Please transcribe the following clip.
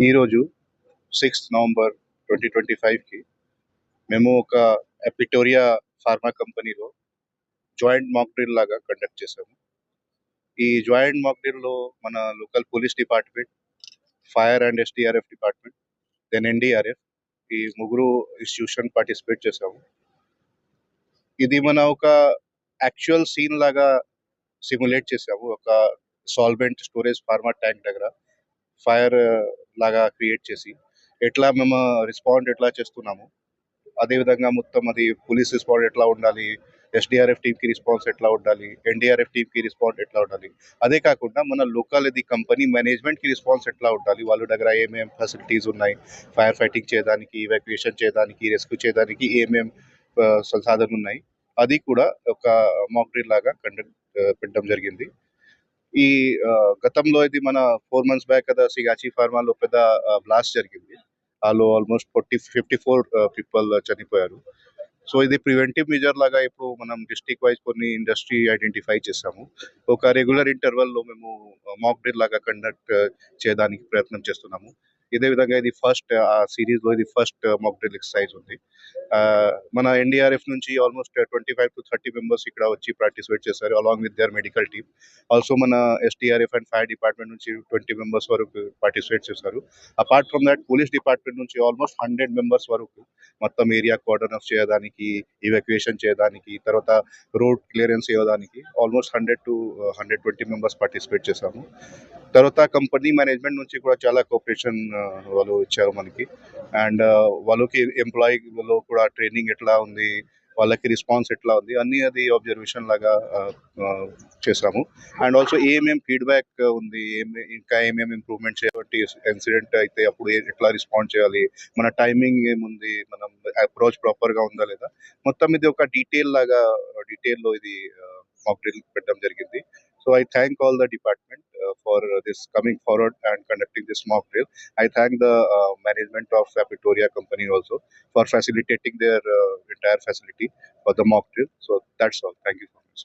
ఈరోజు 6 నవంబర్ 2025కి మేము ఒక ఎపిటోరియా ఫార్మా కంపెనీలో జాయింట్ మాక్ డ్రిల్ లాగా కండక్ట్ చేసాము. ఈ జాయింట్ మాక్ డ్రిల్‌లో మన local police department, fire and SDRF department, then NDRF ఈ ముగ్గురు ఇన్‌స్టిట్యూషన్ పార్టిసిపేట్ చేసాము. ఇది మన ఒక యాక్చువల్ సీన్ లాగా సిమ్యులేట్ చేసాము. ఒక సాల్వెంట్ స్టోరేజ్ ఫార్మా ట్యాంక్ దగ్గర ఫైర్ లాగా క్రియేట్ చేసి ఎట్లా మేము రెస్పాండ్ ఎట్లా చేస్తున్నాము, అదేవిధంగా మొత్తం అది పోలీస్ రెస్పాండ్ ఎట్లా ఉండాలి, ఎస్డిఆర్ఎఫ్ టీమ్కి రెస్పాన్స్ ఎట్లా ఉండాలి, ఎన్డీఆర్ఎఫ్ టీమ్కి రెస్పాండ్ ఎట్లా ఉండాలి, అదే కాకుండా మన లోకల్ ఇది కంపెనీ మేనేజ్మెంట్కి రెస్పాన్స్ ఎట్లా ఉండాలి, వాళ్ళ దగ్గర ఏమేం ఫెసిలిటీస్ ఉన్నాయి, ఫైర్ ఫైటింగ్ చేయడానికి, ఇవాక్యుయేషన్ చేయడానికి, రెస్క్యూ చేయడానికి ఏమేం సంసాధనలు ఉన్నాయి, అది కూడా ఒక మాక్ డ్రిల్ లాగా కండక్ట్ పెట్టడం జరిగింది. ఈ గతంలో ఇది మన 4 months బ్యాక్ కదా సిగాచి ఫార్మాలో పెద్ద బ్లాస్ట్ జరిగింది. ఆలో ఆల్మోస్ట్ 54 పీపుల్ చనిపోయారు. సో ఇది ప్రివెంటివ్ మెజర్ లాగా ఇప్పుడు మనం డిస్ట్రిక్ట్ వైజ్ కొన్ని ఇండస్ట్రీ ఐడెంటిఫై చేసాము. ఒక రెగ్యులర్ ఇంటర్వల్‌లో మేము మాక్ డ్రిల్ లాగా కండక్ట్ చేయడానికి ప్రయత్నం చేస్తున్నాము. ఇదే విధంగా ఇది ఫస్ట్ సీరీస్‌లో ఇది ఫస్ట్ మాక్ డ్రిల్ ఎక్సర్సైజ్ ఉంది. మన ఎన్‌డీఆర్ఎఫ్ నుంచి ఆల్మోస్ట్ 25-30 మెంబర్స్ ఇక్కడ వచ్చి పార్టిసిపేట్ చేశారు along with their medical team. Also మన ఎస్‌డీఆర్ఎఫ్ అండ్ ఫైర్ డిపార్ట్మెంట్ నుంచి 20 మెంబర్స్ వరకు పార్టిసిపేట్ చేశారు. Apart from that police department నుంచి ఆల్మోస్ట్ 100 మెంబర్స్ వరకు మొత్తం ఏరియా కార్డన్ ఆఫ్ చేయడానికి, ఇవాక్యుయేషన్ చేయడానికి, తర్వాత రోడ్ క్లియరెన్స్ చేయడానికి ఆల్మోస్ట్ 100-120 మెంబర్స్ పార్టిసిపేట్ చేశాము. తర్వాత కంపెనీ మేనేజ్మెంట్ నుంచి కూడా చాలా కోఆపరేషన్ వాళ్ళు ఇచ్చారు మనకి. అండ్ వాళ్ళకి ఎంప్లాయీలో కూడా ట్రైనింగ్ ఎట్లా ఉంది, వాళ్ళకి రెస్పాన్స్ ఎట్లా ఉంది, అన్నీ అది అబ్జర్వేషన్ లాగా చేసాము. అండ్ ఆల్సో ఏమేం ఫీడ్బ్యాక్ ఉంది, ఇంకా ఏమేమి ఇంప్రూవ్మెంట్ చేయబట్టి ఇన్సిడెంట్ అయితే అప్పుడు ఎట్లా రెస్పాండ్ చేయాలి, మన టైమింగ్ ఏముంది, మనం అప్రోచ్ ప్రాపర్గా ఉందా లేదా, మొత్తం ఇది ఒక డీటెయిల్లో ఇది మాక్ డ్రిల్ పెట్టడం జరిగింది. So I thank all the department for this coming forward and conducting this mock drill. I thank the management of Apitoria company also for facilitating their entire facility for the mock drill. So that's all. Thank you so much.